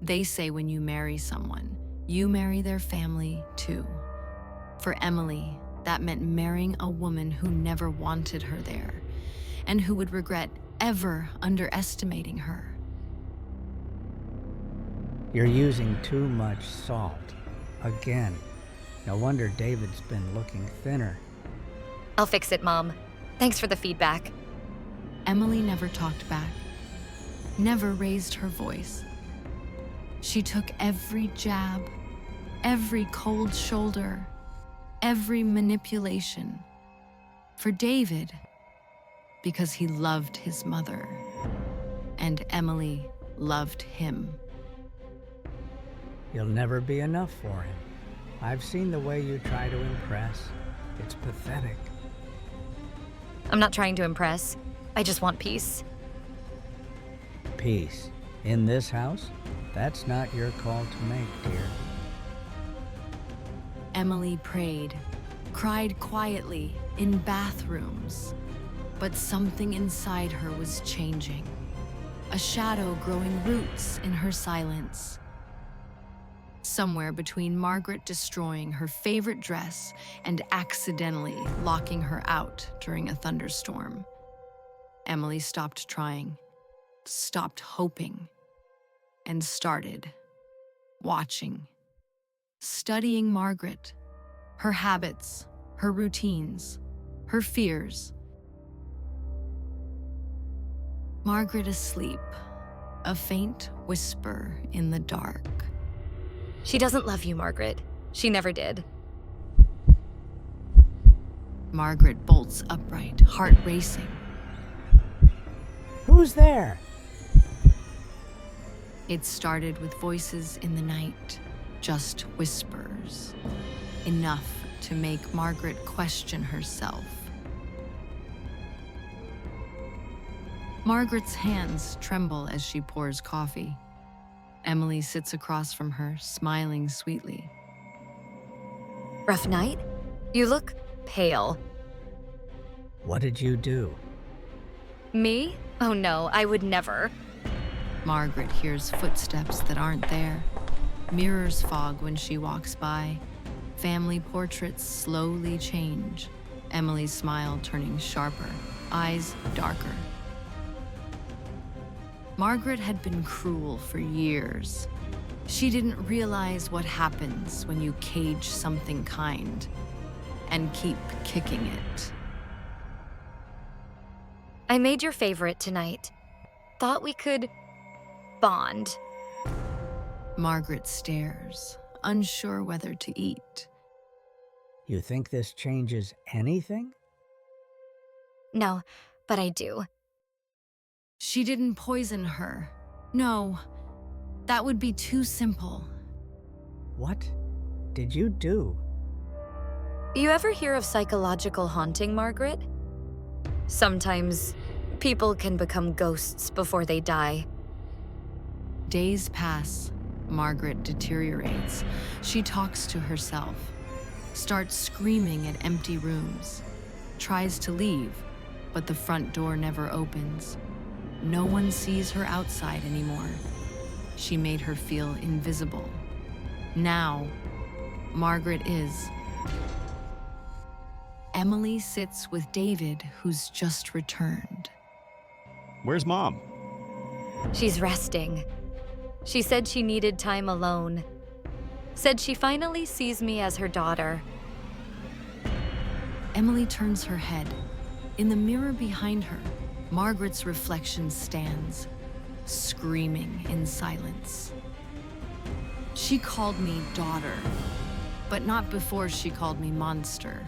They say when you marry someone, you marry their family too. For Emily, that meant marrying a woman who never wanted her there and who would regret ever underestimating her. You're using too much salt. Again. No wonder David's been looking thinner. I'll fix it, Mom. Thanks for the feedback. Emily never talked back, never raised her voice. She took every jab, every cold shoulder, every manipulation for David because he loved his mother and Emily loved him. You'll never be enough for him. I've seen the way you try to impress. It's pathetic. I'm not trying to impress. I just want peace. Peace. In this house? That's not your call to make, dear. Emily prayed, cried quietly in bathrooms, but something inside her was changing. A shadow growing roots in her silence. Somewhere between Margaret destroying her favorite dress and accidentally locking her out during a thunderstorm, Emily stopped trying, stopped hoping, and started watching, studying Margaret, her habits, her routines, her fears. Margaret asleep, a faint whisper in the dark. She doesn't love you, Margaret. She never did. Margaret bolts upright, heart racing. Who's there? It started with voices in the night, just whispers. Enough to make Margaret question herself. Margaret's hands tremble as she pours coffee. Emily sits across from her, smiling sweetly. Rough night? You look pale. What did you do? Me? Oh no, I would never. Margaret hears footsteps that aren't there. Mirrors fog when she walks by. Family portraits slowly change. Emily's smile turning sharper, eyes darker. Margaret had been cruel for years. She didn't realize what happens when you cage something kind and keep kicking it. I made your favorite tonight. Thought we could bond. Margaret stares, unsure whether to eat. You think this changes anything? No, but I do. She didn't poison her. No, that would be too simple. What did you do? You ever hear of psychological haunting, Margaret? Sometimes people can become ghosts before they die. Days pass. Margaret deteriorates. She talks to herself, starts screaming at empty rooms, tries to leave, but the front door never opens. No one sees her outside anymore. She made her feel invisible. Now, Margaret is. Emily sits with David, who's just returned. Where's Mom? She's resting. She said she needed time alone. Said she finally sees me as her daughter. Emily turns her head. In the mirror behind her, Margaret's reflection stands, screaming in silence. She called me daughter, but not before she called me monster.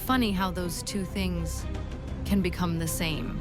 Funny how those two things can become the same.